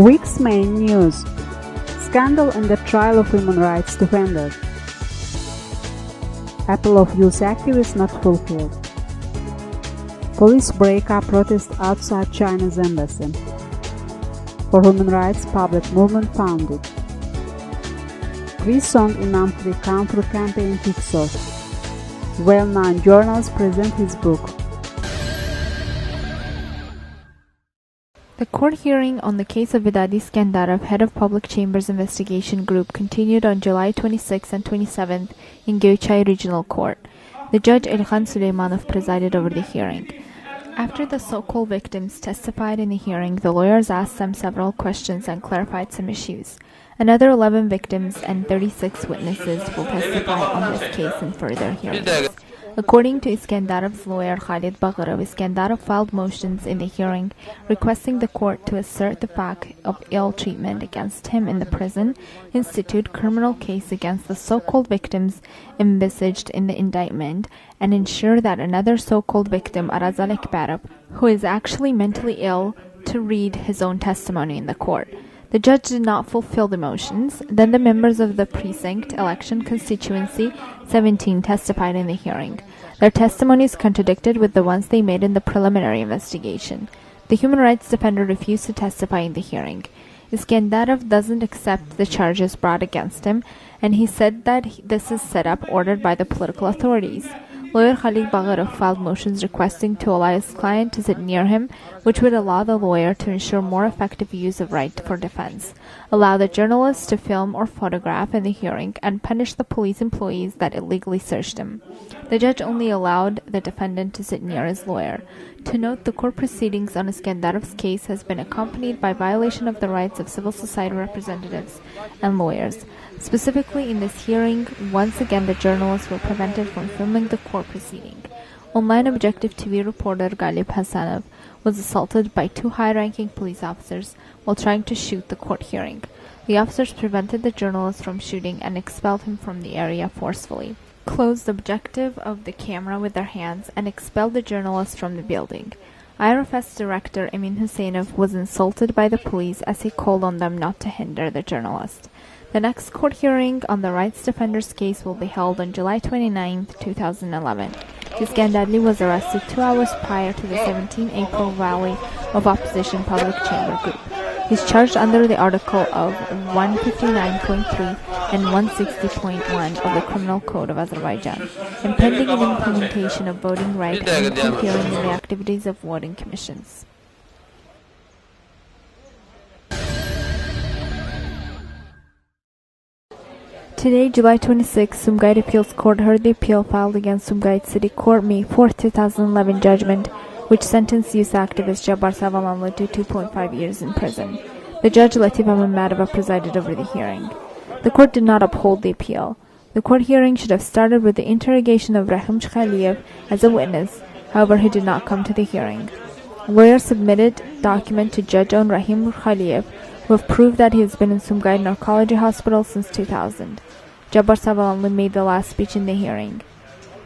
Week's main news: scandal in the trial of human rights defender. Appeal of youth activists not fulfilled. Police break up protest outside China's embassy. For human rights public movement founded. Free song in monthly counter campaign kicks off. Well-known journalist presents his book. The court hearing on the case of Vidadi Iskandarov, head of Public Chambers Investigation Group, continued on July 26 and 27 in Göyçay Regional Court. The judge Elhan Süleymanov presided over the hearing. After the so-called victims testified in the hearing, the lawyers asked them several questions and clarified some issues. Another 11 victims and 36 witnesses will testify on this case in further hearings. According to Iskandarov's lawyer Khalid Bagherov, Iskandarov filed motions in the hearing requesting the court to assert the fact of ill treatment against him in the prison, institute criminal case against the so-called victims envisaged in the indictment, and ensure that another so-called victim, Arazal Ekbarov, who is actually mentally ill, to read his own testimony in the court. The judge did not fulfill the motions. Then the members of the precinct election constituency 17 testified in the hearing. Their testimonies contradicted with the ones they made in the preliminary investigation. The human rights defender refused to testify in the hearing. Iskandarov doesn't accept the charges brought against him, and he said that this is set up ordered by the political authorities. Lawyer Khalid Bagherov filed motions requesting to allow his client to sit near him, which would allow the lawyer to ensure more effective use of right for defense, allow the journalists to film or photograph in the hearing, and punish the police employees that illegally searched him. The judge only allowed the defendant to sit near his lawyer. To note, the court proceedings on Iskandarov's case has been accompanied by violation of the rights of civil society representatives and lawyers. Specifically in this hearing, once again the journalists were prevented from filming the court proceeding. Online Objective TV reporter Galip Hasanov was assaulted by two high-ranking police officers while trying to shoot the court hearing. The officers prevented the journalist from shooting and expelled him from the area forcefully, closed the objective of the camera with their hands, and expelled the journalist from the building. IRFS director Emin Husseinov was insulted by the police as he called on them not to hinder the journalist. The next court hearing on the rights defender's case will be held on July 29, 2011. Iskandarli was arrested 2 hours prior to the 17 April rally of opposition Public Chamber Group. He is charged under the article of 159.3 and 160.1 of the Criminal Code of Azerbaijan, impeding an implementation of voting right and interfering in the activities of voting commissions. Today, July 26, Sumgayit Appeals Court heard the appeal filed against Sumgayit City Court May 4, 2011 judgment, which sentenced youth activist Jabbar Savalanlı to 2.5 years in prison. The judge, Latifa Mammadova, presided over the hearing. The court did not uphold the appeal. The court hearing should have started with the interrogation of Rahim Chkhaliev as a witness. However, he did not come to the hearing. Lawyers submitted document to Judge on Rahim Chkhaliev, who have proved that he has been in Sumgayit Narcology Hospital since 2000. Jabbar Savalanlı made the last speech in the hearing.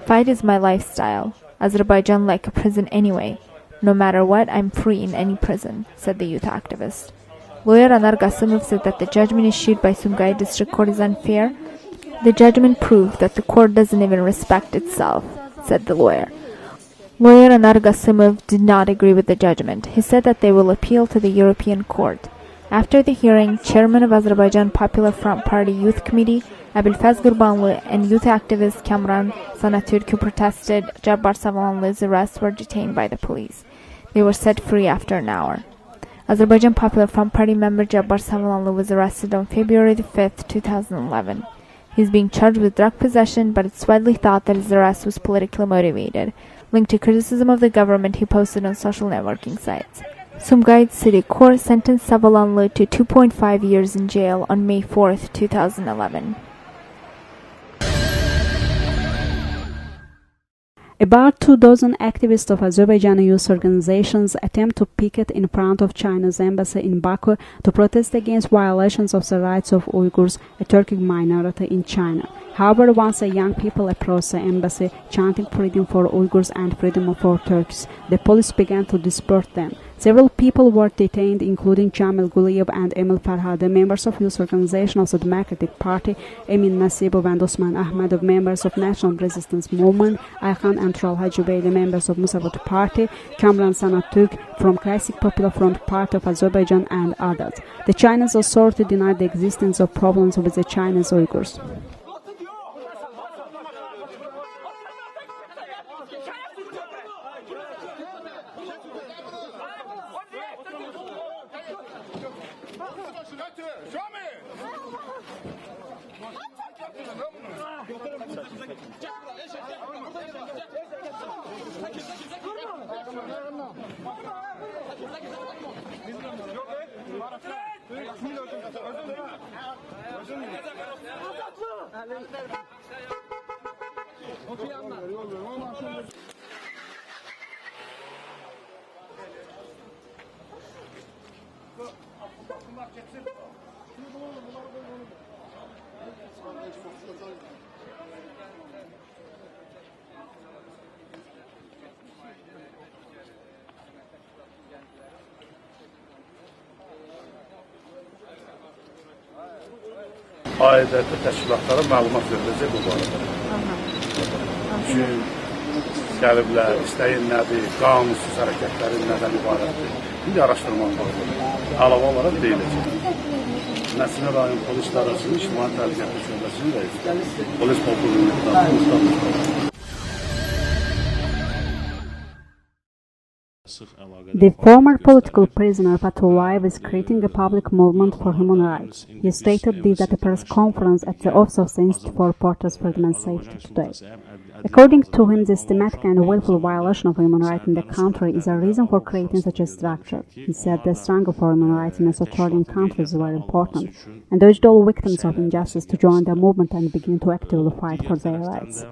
Fight is my lifestyle. Azerbaijan like a prison anyway. No matter what, I'm free in any prison, said the youth activist. Lawyer Anar Gasimov said that the judgment issued by Sumgayit District Court is unfair. The judgment proved that the court doesn't even respect itself, said the lawyer. Lawyer Anar Gasimov did not agree with the judgment. He said that they will appeal to the European Court. After the hearing, Chairman of Azerbaijan Popular Front Party Youth Committee, Abilfaz Gurbanlı, and youth activist Kamran Sanatürk, who protested Jabbar Savalanlı's arrest, were detained by the police. They were set free after an hour. Azerbaijan Popular Front Party member Jabbar Savalanlı was arrested on February 5, 2011. He is being charged with drug possession, but it's widely thought that his arrest was politically motivated, linked to criticism of the government he posted on social networking sites. Sumgayit City Court sentenced Savalanlı to 2.5 years in jail on May 4, 2011. About 2 dozen activists of Azerbaijani youth organizations attempt to picket in front of China's embassy in Baku to protest against violations of the rights of Uyghurs, a Turkic minority in China. However, once the young people approached the embassy chanting freedom for Uyghurs and freedom for Turks, the police began to disperse them. Several people were detained, including Jamil Guliev and Emil Farhadi, members of youth organization of the Democratic Party, Emin Nasibov and Osman Ahmedov, members of National Resistance Movement, Ayhan and Turalha Jubayli, members of Musawat Party, Kamran Sanatuk from Classic Popular Front Party of Azerbaijan, and others. The Chinese authority denied the existence of problems with the Chinese Uyghurs. Aidiyyatlı təşkilatlara məlumat veriləcək bu barədə. Çünki gəliblər, istəyin nədir, qanunsuz hərəkətlərin nədən ibarətdir. İndi araşdırmaq lazımdır. Əlavə olaraq deyiləcək. Nəsinə rayon polis idarəsinin İctimai Təhlükəsizlik Şöbəsinin rəisi, polis polkovnik The former political prisoner Fatullayev is creating a public movement for human rights. He stated this at a press conference at the office of the Institute for Reporters' Freedom and Safety today. According to him, the systematic and willful violation of human rights in the country is a reason for creating such a structure. He said the struggle for human rights in authoritarian countries is very important, and urged all victims of injustice to join the movement and begin to actively fight for their rights.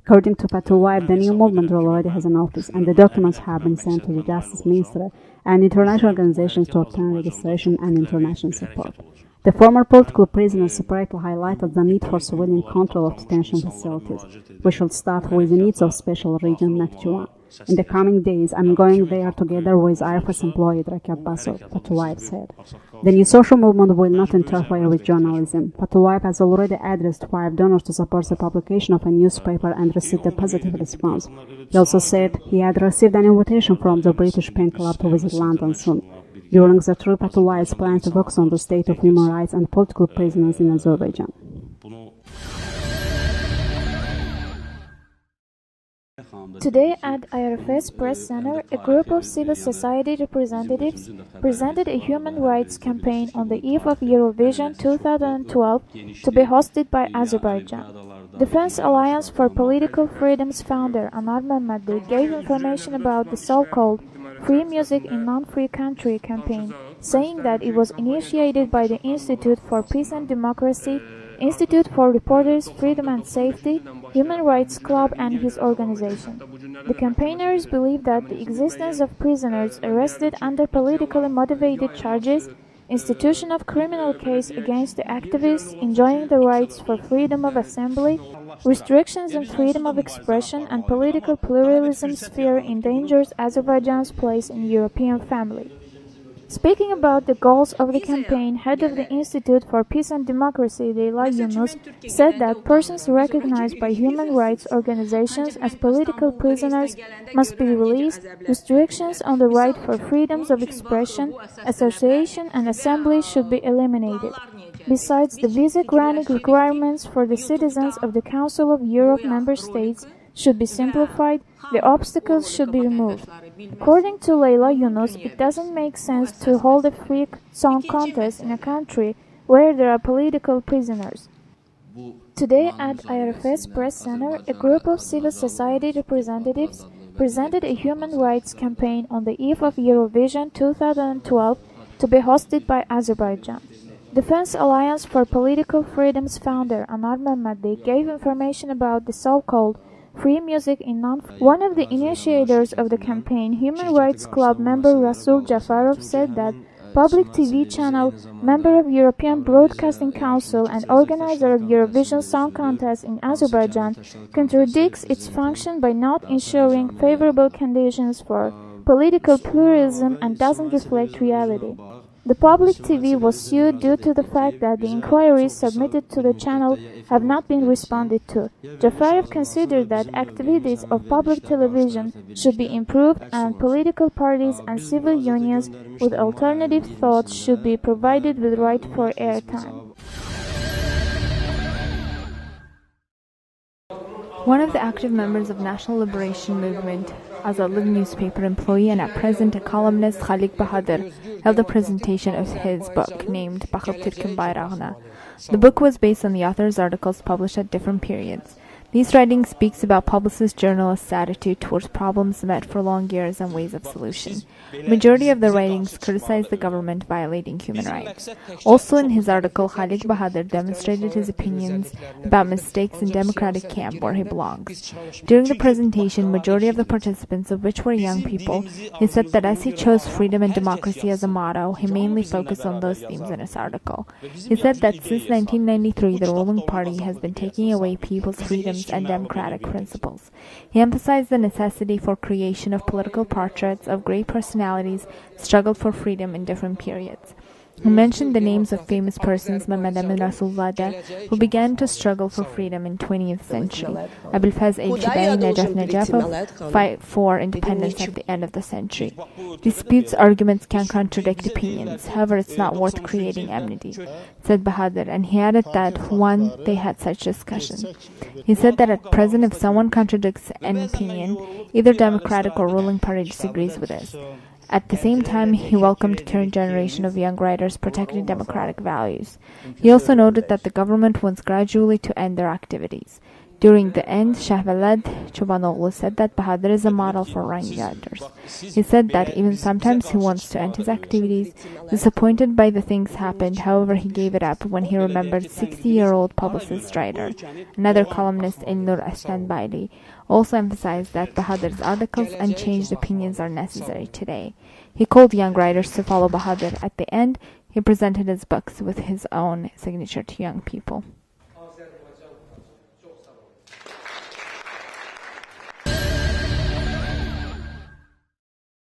According to Fatullayev, the new movement already has an office, and the documents have been sent to the Justice Ministry and international organizations to obtain registration and international support. The former political prisoner separately highlighted the need for civilian control of detention facilities. We should start with the needs of Special Region Nakhchivan. In the coming days, I'm going there together with IRFS employee Draki Abbasov, Fatullayev said. The new social movement will not interfere with journalism. Fatullayev has already addressed 5 donors to support the publication of a newspaper and received a positive response. He also said he had received an invitation from the British Pen Club to visit London soon. During the trip, Fatullayev plans to focus on the state of human rights and political prisoners in Azerbaijan. Today at IRFS Press Center, a group of civil society representatives presented a human rights campaign on the eve of Eurovision 2012 to be hosted by Azerbaijan. Defense Alliance for Political Freedom's founder Anar Mehmadi gave information about the so-called Free Music in Non-Free Country campaign, saying that it was initiated by the Institute for Peace and Democracy, Institute for Reporters' Freedom and Safety, Human Rights Club and his organization. The campaigners believe that the existence of prisoners arrested under politically motivated charges, institution of criminal case against the activists enjoying the rights for freedom of assembly, restrictions on freedom of expression and political pluralism sphere endangers Azerbaijan's place in European family. Speaking about the goals of the campaign, head of the Institute for Peace and Democracy, Leyla Yunus, said that persons recognized by human rights organizations as political prisoners must be released, restrictions on the right for freedoms of expression, association and assembly should be eliminated. Besides, the visa-granting requirements for the citizens of the Council of Europe member states should be simplified, the obstacles should be removed. According to Leyla Yunus, it doesn't make sense to hold a free song contest in a country where there are political prisoners. Today at IRFS Press Center, a group of civil society representatives presented a human rights campaign on the eve of Eurovision 2012 to be hosted by Azerbaijan. Defense Alliance for Political Freedom's founder Anar Mehmadi gave information about the so-called Free Music in Non-Free. One of the initiators of the campaign, Human Rights Club member Rasul Jafarov, said that public TV channel, member of European Broadcasting Council and organizer of Eurovision Song Contest in Azerbaijan, contradicts its function by not ensuring favorable conditions for political pluralism and doesn't reflect reality. The public TV was sued due to the fact that the inquiries submitted to the channel have not been responded to. Jafarov considered that activities of public television should be improved and political parties and civil unions with alternative thoughts should be provided with right for airtime. One of the active members of National Liberation Movement, Azadlık newspaper employee and at present a columnist, Khalik Bahadur, held a presentation of his book named Baxıb Türk'ün Bayrağına. The book was based on the author's articles published at different periods. These writings speaks about publicist journalists' attitude towards problems met for long years and ways of solution. Majority of the writings criticize the government violating human rights. Also in his article, Khalik Bahadur demonstrated his opinions about mistakes in democratic camp where he belongs. During the presentation, majority of the participants, of which were young people, he said that as he chose freedom and democracy as a motto, he mainly focused on those themes in his article. He said that since 1993, the ruling party has been taking away people's freedoms and democratic principles. He emphasized the necessity for creation of political portraits of great personalities struggled for freedom in different periods. He mentioned the names of famous persons, Mehmed Emin Rasulzadeh, who began to struggle for freedom in 20th century. Abilfaz Elçibey, Najaf Najafov fight for independence at the end of the century. Disputes, arguments can contradict opinions. However, it's not worth creating enmity, said Bahadur, and he added that, one, they had such discussions. He said that at present, if someone contradicts an opinion, either democratic or ruling party disagrees with it. At the same time, he welcomed current generation of young writers protecting democratic values. He also noted that the government wants gradually to end their activities. During the end, Shahvelad Chobanoglu said that Bahadur is a model for young writers. He said that even sometimes he wants to end his activities, disappointed by the things happened. However, he gave it up when he remembered 60-year-old publicist writer. Another columnist, Ilnur Aslanbayli, also emphasized that Bahadur's articles and changed opinions are necessary today. He called young writers to follow Bahadur. At the end, he presented his books with his own signature to young people.